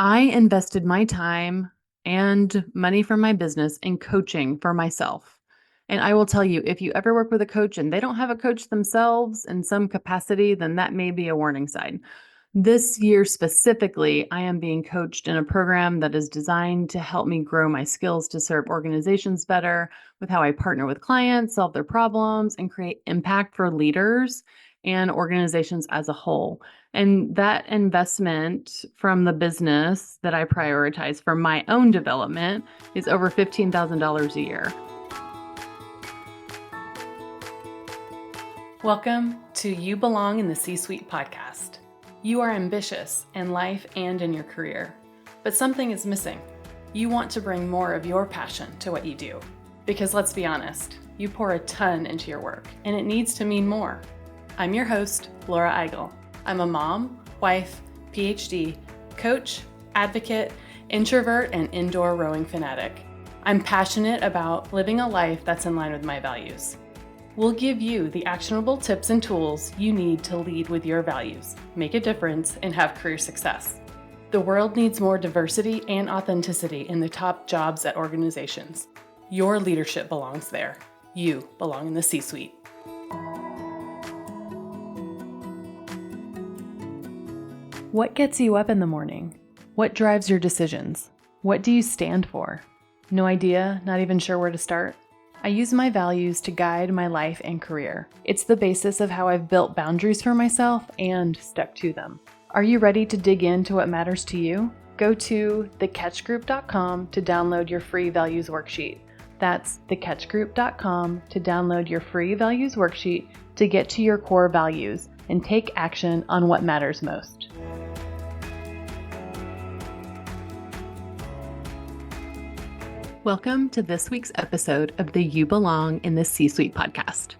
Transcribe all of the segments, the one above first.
I invested my time and money from my business in coaching for myself. And I will tell you, if you ever work with a coach and they don't have a coach themselves in some capacity, then that may be a warning sign. This year specifically, I am being coached in a program that is designed to help me grow my skills to serve organizations better with how I partner with clients, solve their problems, and create impact for leaders and organizations as a whole. And that investment from the business that I prioritize for my own development is over $15,000 a year. Welcome to You Belong in the C-Suite podcast. You are ambitious in life and in your career, but something is missing. You want to bring more of your passion to what you do. Because let's be honest, you pour a ton into your work, and it needs to mean more. I'm your host, Laura Eigel. I'm a mom, wife, PhD, coach, advocate, introvert, and indoor rowing fanatic. I'm passionate about living a life that's in line with my values. We'll give you the actionable tips and tools you need to lead with your values, make a difference, and have career success. The world needs more diversity and authenticity in the top jobs at organizations. Your leadership belongs there. You belong in the C-Suite. What gets you up in the morning? What drives your decisions? What do you stand for? No idea, not even sure where to start? I use my values to guide my life and career. It's the basis of how I've built boundaries for myself and stuck to them. Are you ready to dig into what matters to you? Go to thecatchgroup.com to download your free values worksheet. That's thecatchgroup.com to download your free values worksheet to get to your core values and take action on what matters most. Welcome to this week's episode of the You Belong in the C-Suite podcast.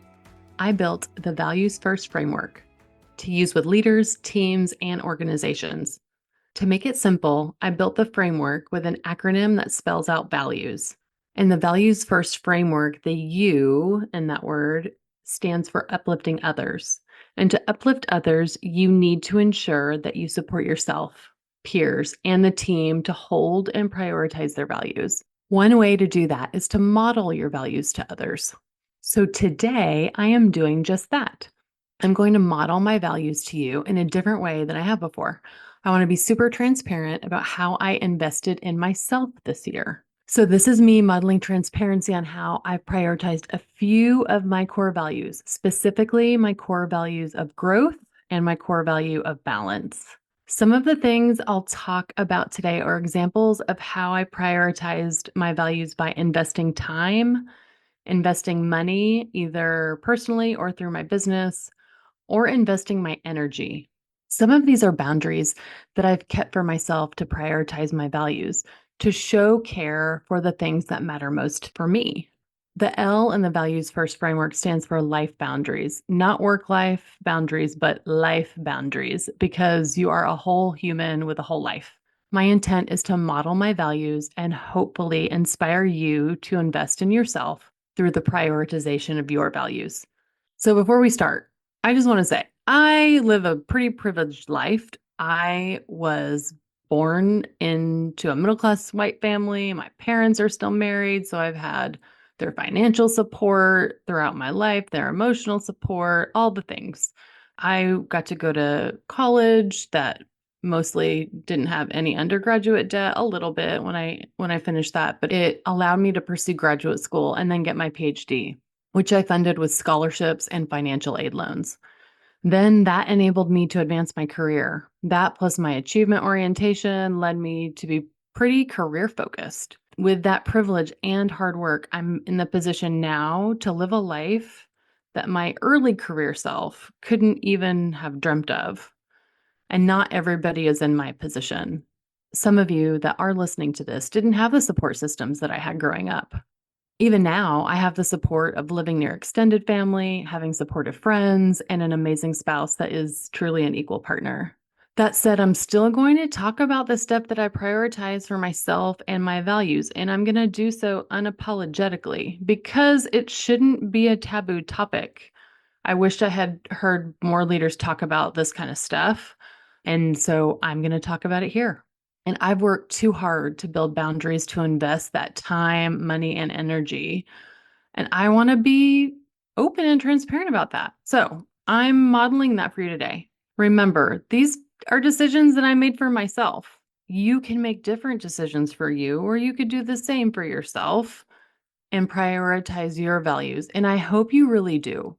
I built the Values First framework to use with leaders, teams, and organizations. To make it simple, I built the framework with an acronym that spells out values. In the Values First framework, the U in that word stands for uplifting others. And to uplift others, you need to ensure that you support yourself, peers, and the team to hold and prioritize their values. One way to do that is to model your values to others. So today I am doing just that. I'm going to model my values to you in a different way than I have before. I want to be super transparent about how I invested in myself this year. So this is me modeling transparency on how I've prioritized a few of my core values, specifically my core values of growth and my core value of balance. Some of the things I'll talk about today are examples of how I prioritized my values by investing time, investing money, either personally or through my business, or investing my energy. Some of these are boundaries that I've kept for myself to prioritize my values, to show care for the things that matter most for me. The L in the Values First framework stands for life boundaries, not work-life boundaries, but life boundaries, because you are a whole human with a whole life. My intent is to model my values and hopefully inspire you to invest in yourself through the prioritization of your values. So before we start, I just want to say, I live a pretty privileged life. I was born into a middle-class white family. My parents are still married, so I've had their financial support throughout my life, their emotional support, all the things. I got to go to college that mostly didn't have any undergraduate debt, a little bit when I finished that, but it allowed me to pursue graduate school and then get my PhD, which I funded with scholarships and financial aid loans. Then that enabled me to advance my career. That plus my achievement orientation led me to be pretty career focused. With that privilege and hard work, I'm in the position now to live a life that my early career self couldn't even have dreamt of. And not everybody is in my position. Some of you that are listening to this didn't have the support systems that I had growing up. Even now, I have the support of living near extended family, having supportive friends, and an amazing spouse that is truly an equal partner. That said, I'm still going to talk about the stuff that I prioritize for myself and my values, and I'm going to do so unapologetically because it shouldn't be a taboo topic. I wished I had heard more leaders talk about this kind of stuff, and so I'm going to talk about it here. And I've worked too hard to build boundaries to invest that time, money, and energy. And I want to be open and transparent about that. So I'm modeling that for you today. Remember, these are decisions that I made for myself. You can make different decisions for you, or you could do the same for yourself and prioritize your values. And I hope you really do.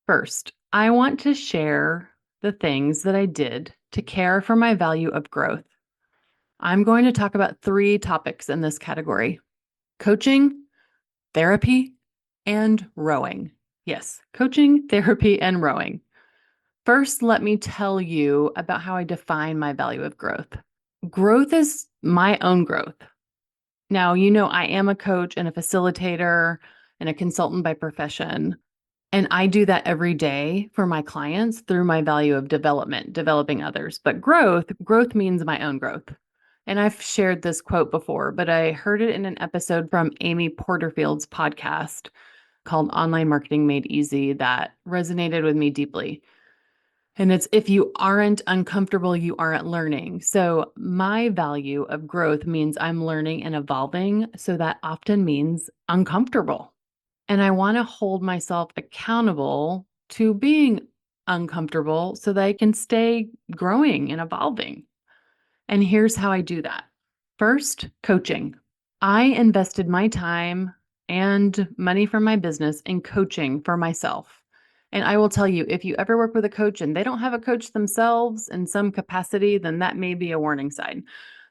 First, I want to share the things that I did to care for my value of growth. I'm going to talk about 3 topics in this category: coaching, therapy, and rowing. Yes, coaching, therapy, and rowing. First, let me tell you about how I define my value of growth. Growth is my own growth. Now, I am a coach and a facilitator and a consultant by profession. And I do that every day for my clients through my value of development, developing others. But growth means my own growth. And I've shared this quote before, but I heard it in an episode from Amy Porterfield's podcast called Online Marketing Made Easy that resonated with me deeply. And it's, if you aren't uncomfortable, you aren't learning. So my value of growth means I'm learning and evolving. So that often means uncomfortable. And I want to hold myself accountable to being uncomfortable so that I can stay growing and evolving. And here's how I do that. First, coaching. I invested my time and money from my business in coaching for myself. And I will tell you, if you ever work with a coach and they don't have a coach themselves in some capacity, then that may be a warning sign.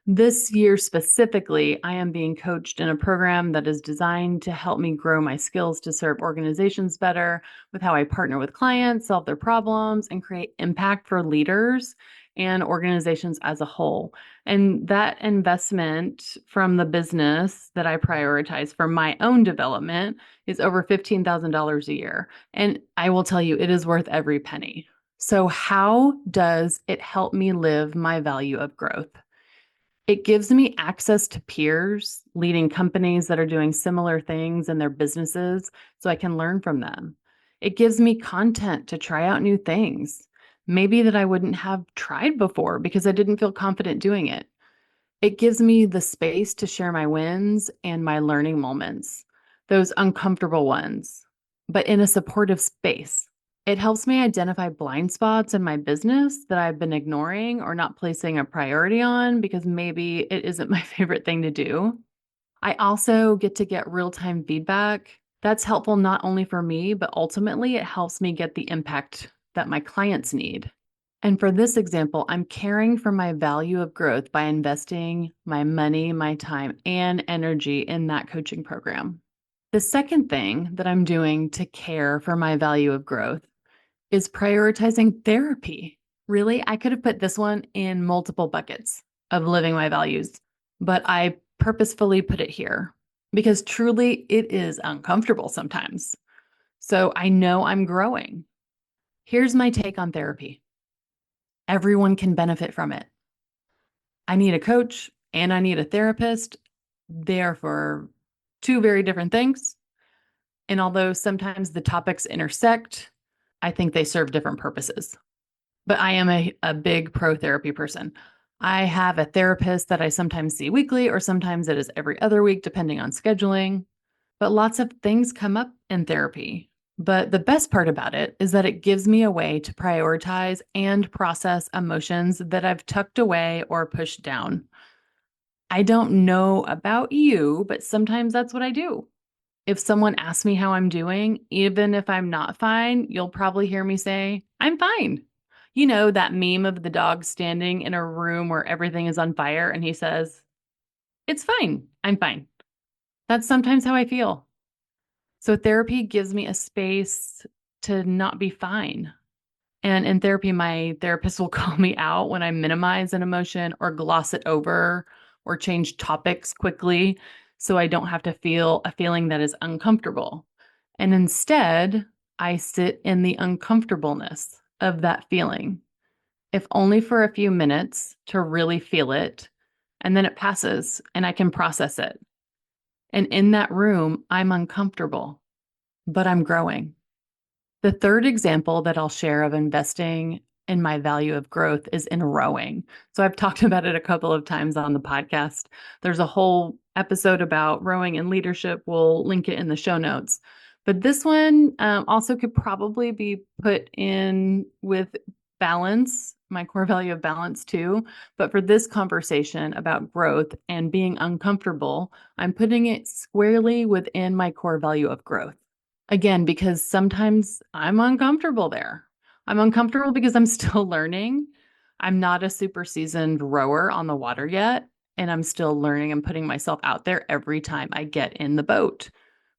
This year specifically, I am being coached in a program that is designed to help me grow my skills to serve organizations better with how I partner with clients, solve their problems, and create impact for leaders and organizations as a whole. And that investment from the business that I prioritize for my own development is over $15,000 a year. And I will tell you, it is worth every penny. So, how does it help me live my value of growth? It gives me access to peers leading companies that are doing similar things in their businesses so I can learn from them. It gives me content to try out new things, maybe that I wouldn't have tried before because I didn't feel confident doing it. It gives me the space to share my wins and my learning moments, those uncomfortable ones, but in a supportive space. It helps me identify blind spots in my business that I've been ignoring or not placing a priority on because maybe it isn't my favorite thing to do. I also get to get real-time feedback. That's helpful not only for me, but ultimately it helps me get the impact that my clients need. And for this example, I'm caring for my value of growth by investing my money, my time, and energy in that coaching program. The second thing that I'm doing to care for my value of growth is prioritizing therapy. Really, I could have put this one in multiple buckets of living my values, but I purposefully put it here because truly it is uncomfortable sometimes. So I know I'm growing. Here's my take on therapy. Everyone can benefit from it. I need a coach and I need a therapist. They're for 2 very different things. And although sometimes the topics intersect, I think they serve different purposes. But I am a big pro therapy person. I have a therapist that I sometimes see weekly, or sometimes it is every other week, depending on scheduling. But lots of things come up in therapy. But the best part about it is that it gives me a way to prioritize and process emotions that I've tucked away or pushed down. I don't know about you, but sometimes that's what I do. If someone asks me how I'm doing, even if I'm not fine, you'll probably hear me say, I'm fine. You know, that meme of the dog standing in a room where everything is on fire and he says, it's fine. I'm fine. That's sometimes how I feel. So therapy gives me a space to not be fine. And in therapy, my therapist will call me out when I minimize an emotion or gloss it over or change topics quickly so I don't have to feel a feeling that is uncomfortable. And instead, I sit in the uncomfortableness of that feeling, if only for a few minutes to really feel it. And then it passes and I can process it. And in that room, I'm uncomfortable, but I'm growing. The third example that I'll share of investing and my value of growth is in rowing. So I've talked about it a couple of times on the podcast. There's a whole episode about rowing and leadership. We'll link it in the show notes. But this one also could probably be put in with balance, my core value of balance too. But for this conversation about growth and being uncomfortable, I'm putting it squarely within my core value of growth. Again, because sometimes I'm uncomfortable there. I'm uncomfortable because I'm still learning. I'm not a super seasoned rower on the water yet, and I'm still learning and putting myself out there every time I get in the boat.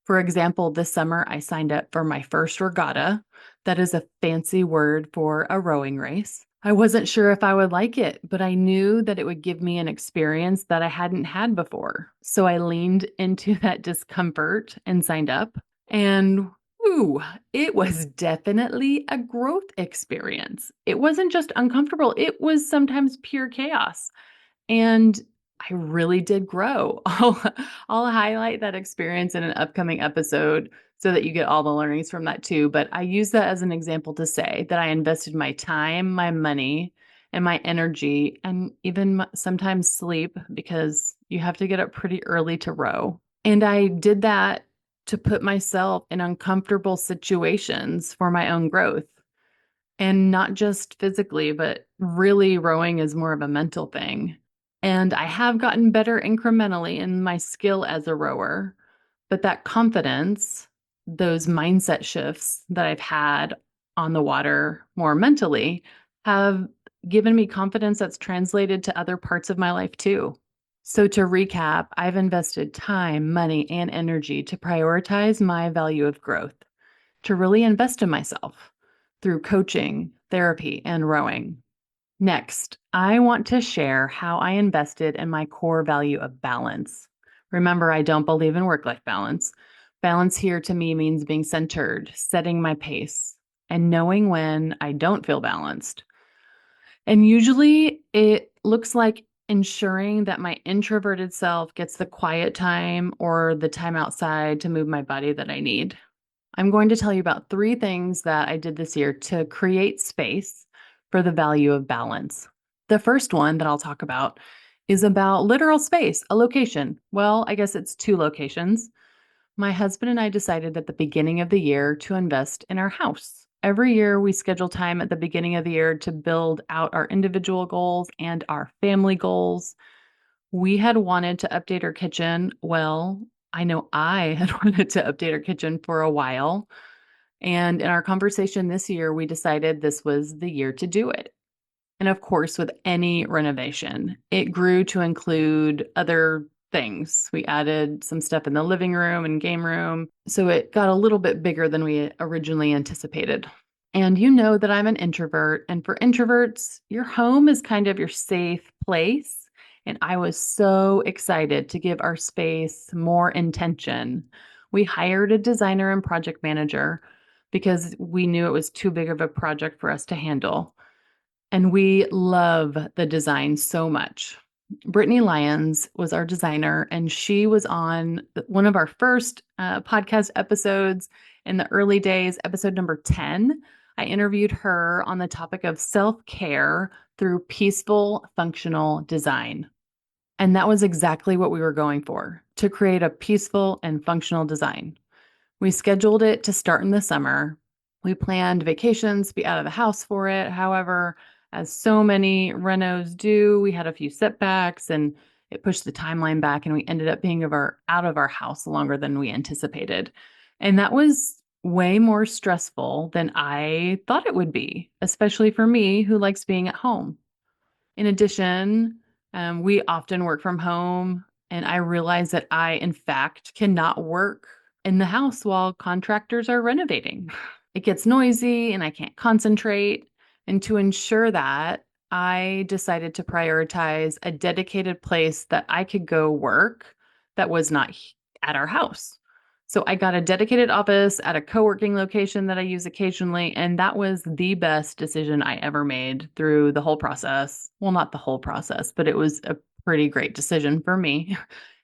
For example, this summer I signed up for my first regatta. That is a fancy word for a rowing race. I wasn't sure if I would like it, but I knew that it would give me an experience that I hadn't had before. So I leaned into that discomfort and signed up. And ooh, it was definitely a growth experience. It wasn't just uncomfortable, it was sometimes pure chaos. And I really did grow. I'll highlight that experience in an upcoming episode so that you get all the learnings from that too. But I use that as an example to say that I invested my time, my money, and my energy, and even sometimes sleep because you have to get up pretty early to row. And I did that to put myself in uncomfortable situations for my own growth. And not just physically, but really rowing is more of a mental thing. And I have gotten better incrementally in my skill as a rower, but that confidence, those mindset shifts that I've had on the water more mentally have given me confidence that's translated to other parts of my life too. So, to recap, I've invested time, money, and energy to prioritize my value of growth, to really invest in myself through coaching, therapy, and rowing. Next, I want to share how I invested in my core value of balance. Remember, I don't believe in work life balance. Balance here to me means being centered, setting my pace, and knowing when I don't feel balanced. And usually it looks like ensuring that my introverted self gets the quiet time or the time outside to move my body that I need. I'm going to tell you about 3 things that I did this year to create space for the value of balance. The first one that I'll talk about is about literal space, a location. Well, I guess it's 2 locations. My husband and I decided at the beginning of the year to invest in our house. Every year, we schedule time at the beginning of the year to build out our individual goals and our family goals. We had wanted to update our kitchen. Well, I know I had wanted to update our kitchen for a while. And in our conversation this year, we decided this was the year to do it. And of course, with any renovation, it grew to include other things. We added some stuff in the living room and game room. So it got a little bit bigger than we originally anticipated. And you know that I'm an introvert. And for introverts, your home is kind of your safe place. And I was so excited to give our space more intention. We hired a designer and project manager because we knew it was too big of a project for us to handle. And we love the design so much. Brittany Lyons was our designer, and she was on one of our first podcast episodes in the early days, episode number 10. I interviewed her on the topic of self-care through peaceful, functional design. And that was exactly what we were going for, to create a peaceful and functional design. We scheduled it to start in the summer. We planned vacations to be out of the house for it. However, as so many renos do, we had a few setbacks and it pushed the timeline back, and we ended up being out of our house longer than we anticipated. And that was way more stressful than I thought it would be, especially for me who likes being at home. In addition, we often work from home, and I realize that I, in fact, cannot work in the house while contractors are renovating. It gets noisy and I can't concentrate. And to ensure that, I decided to prioritize a dedicated place that I could go work that was not at our house. So I got a dedicated office at a co-working location that I use occasionally, and that was the best decision I ever made through the whole process. Well, not the whole process, but it was a pretty great decision for me.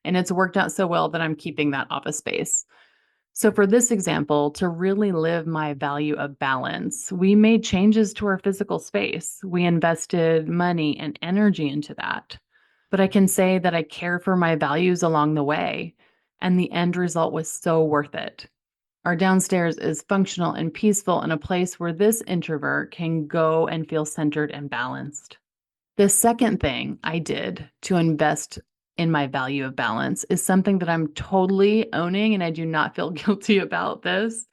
And it's worked out so well that I'm keeping that office space. So, for this example, to really live my value of balance, we made changes to our physical space. We invested money and energy into that. But I can say that I care for my values along the way, and the end result was so worth it. Our downstairs is functional and peaceful in a place where this introvert can go and feel centered and balanced. The second thing I did to invest in my value of balance is something that I'm totally owning, and I do not feel guilty about this.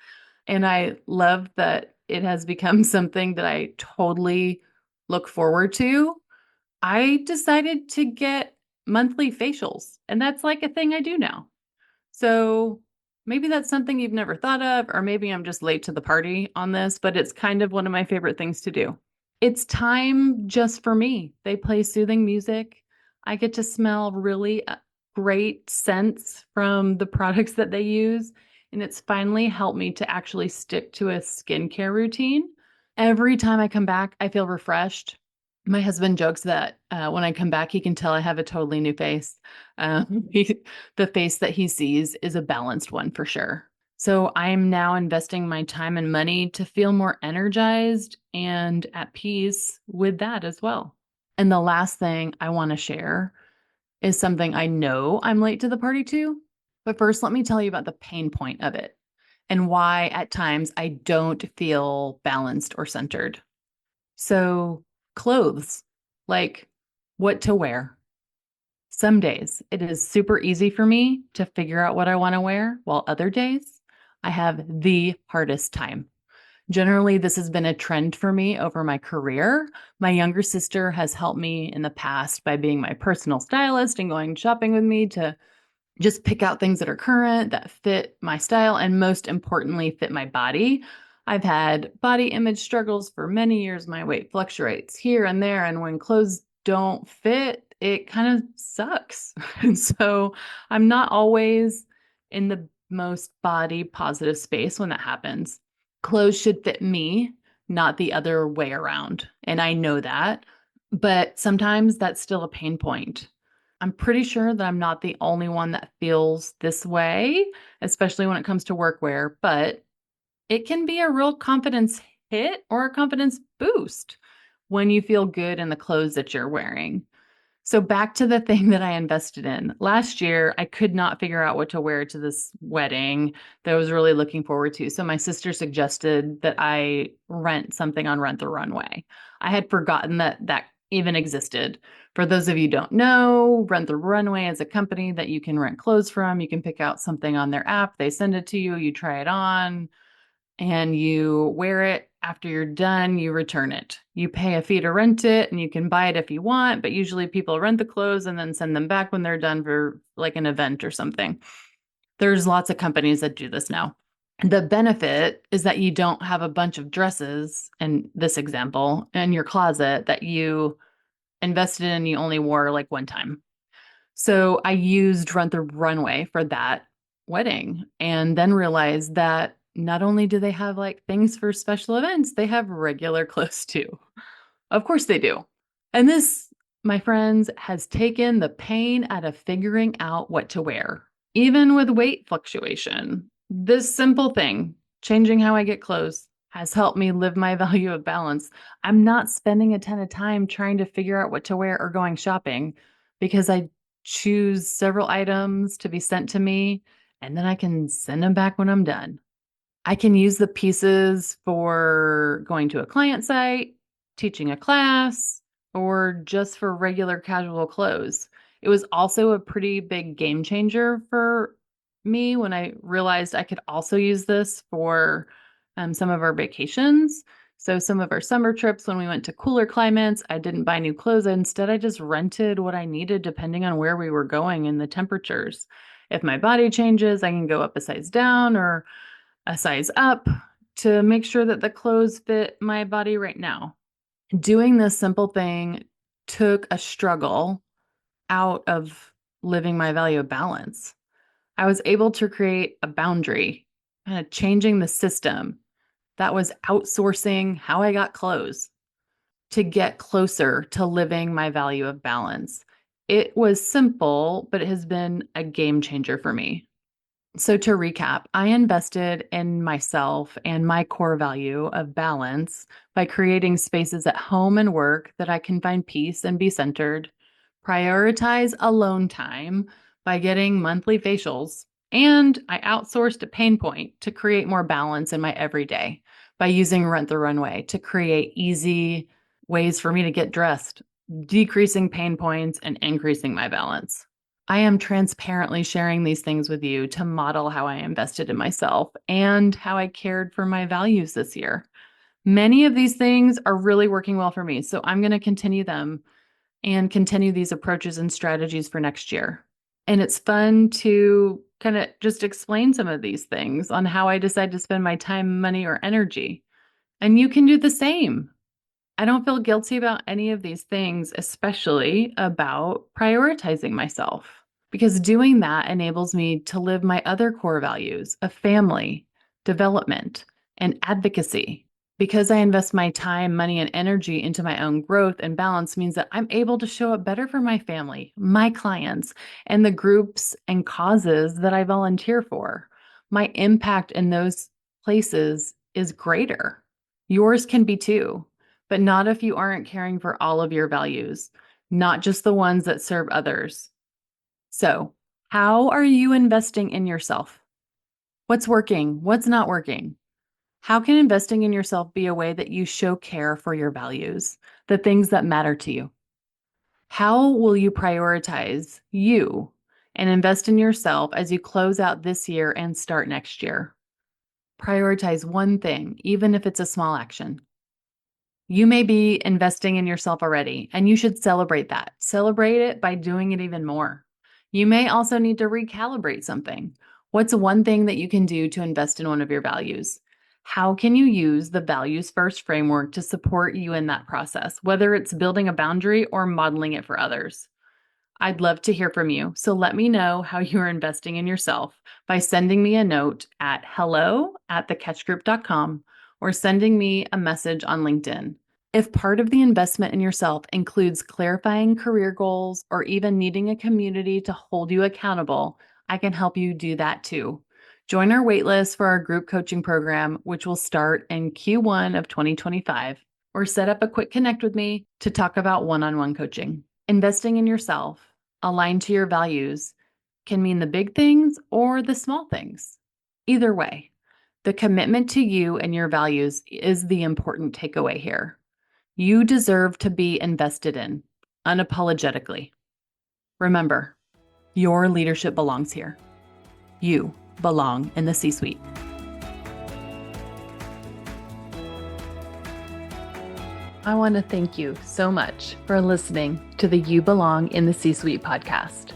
And I love that it has become something that I totally look forward to. I decided to get monthly facials, and that's like a thing I do now. So maybe that's something you've never thought of, or maybe I'm just late to the party on this, but it's kind of one of my favorite things to do. It's time just for me. They play soothing music. I get to smell really great scents from the products that they use. And it's finally helped me to actually stick to a skincare routine. Every time I come back, I feel refreshed. My husband jokes that when I come back, he can tell I have a totally new face. The face that he sees is a balanced one for sure. So I'm now investing my time and money to feel more energized and at peace with that as well. And the last thing I want to share is something I know I'm late to the party to. But first, let me tell you about the pain point of it and why at times I don't feel balanced or centered. So, clothes, like what to wear. Some days it is super easy for me to figure out what I want to wear, while other days I have the hardest time. Generally, this has been a trend for me over my career. My younger sister has helped me in the past by being my personal stylist and going shopping with me to just pick out things that are current, that fit my style, and most importantly, fit my body. I've had body image struggles for many years. My weight fluctuates here and there. And when clothes don't fit, it kind of sucks. And so I'm not always in the most body positive space when that happens. Clothes should fit me, not the other way around. And I know that. But sometimes that's still a pain point. I'm pretty sure that I'm not the only one that feels this way, especially when it comes to workwear, but it can be a real confidence hit or a confidence boost when you feel good in the clothes that you're wearing. So back to the thing that I invested in. Last year, I could not figure out what to wear to this wedding that I was really looking forward to. So my sister suggested that I rent something on Rent the Runway. I had forgotten that that even existed. For those of you who don't know, Rent the Runway is a company that you can rent clothes from. You can pick out something on their app, they send it to you, you try it on and you wear it. After you're done, you return it. You pay a fee to rent it and you can buy it if you want, but usually people rent the clothes and then send them back when they're done for like an event or something. There's lots of companies that do this now. The benefit is that you don't have a bunch of dresses, in this example, in your closet that you invested in and you only wore like one time. So I used Rent the Runway for that wedding and then realized that not only do they have like things for special events, they have regular clothes too. Of course they do. And this, my friends, has taken the pain out of figuring out what to wear, even with weight fluctuation. This simple thing, changing how I get clothes, has helped me live my value of balance. I'm not spending a ton of time trying to figure out what to wear or going shopping because I choose several items to be sent to me and then I can send them back when I'm done. I can use the pieces for going to a client site, teaching a class, or just for regular casual clothes. It was also a pretty big game changer for me when I realized I could also use this for some of our vacations. So, some of our summer trips when we went to cooler climates, I didn't buy new clothes. Instead, I just rented what I needed depending on where we were going and the temperatures. If my body changes, I can go up a size down or a size up to make sure that the clothes fit my body right now. Doing this simple thing took a struggle out of living my value of balance. I was able to create a boundary, kind of changing the system that was outsourcing how I got clothes to get closer to living my value of balance. It was simple, but it has been a game changer for me. So, to recap, I invested in myself and my core value of balance by creating spaces at home and work that I can find peace and be centered, prioritize alone time by getting monthly facials, and I outsourced a pain point to create more balance in my everyday by using Rent the Runway to create easy ways for me to get dressed, decreasing pain points and increasing my balance. I am transparently sharing these things with you to model how I invested in myself and how I cared for my values this year. Many of these things are really working well for me, so I'm going to continue them and continue these approaches and strategies for next year. And it's fun to kind of just explain some of these things on how I decide to spend my time, money, or energy. And you can do the same. I don't feel guilty about any of these things, especially about prioritizing myself, because doing that enables me to live my other core values of family, development, and advocacy. Because I invest my time, money, and energy into my own growth and balance means that I'm able to show up better for my family, my clients, and the groups and causes that I volunteer for. My impact in those places is greater. Yours can be too, but not if you aren't caring for all of your values, not just the ones that serve others. So, how are you investing in yourself? What's working? What's not working? How can investing in yourself be a way that you show care for your values, the things that matter to you? How will you prioritize you and invest in yourself as you close out this year and start next year? Prioritize one thing, even if it's a small action. You may be investing in yourself already, and you should celebrate that. Celebrate it by doing it even more. You may also need to recalibrate something. What's one thing that you can do to invest in one of your values? How can you use the values first framework to support you in that process, whether it's building a boundary or modeling it for others? I'd love to hear from you. So let me know how you're investing in yourself by sending me a note at hello@thecatchgroup.com or sending me a message on LinkedIn. If part of the investment in yourself includes clarifying career goals or even needing a community to hold you accountable, I can help you do that too. Join our waitlist for our group coaching program, which will start in Q1 of 2025, or set up a quick connect with me to talk about one-on-one coaching. Investing in yourself, aligned to your values, can mean the big things or the small things. Either way, the commitment to you and your values is the important takeaway here. You deserve to be invested in, unapologetically. Remember, your leadership belongs here. You belong in the C-suite. I want to thank you so much for listening to the You Belong in the C-Suite podcast.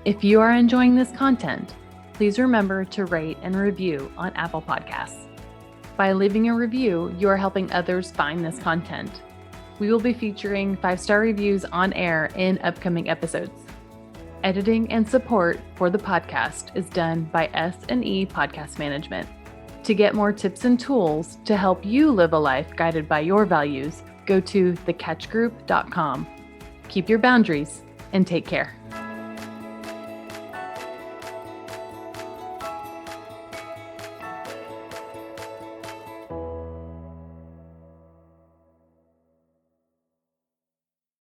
If you are enjoying this content, please remember to rate and review on Apple Podcasts. By leaving a review, you are helping others find this content. We will be featuring 5-star reviews on air in upcoming episodes. Editing and support for the podcast is done by S&E Podcast Management. To get more tips and tools to help you live a life guided by your values, go to thecatchgroup.com. Keep your boundaries and take care.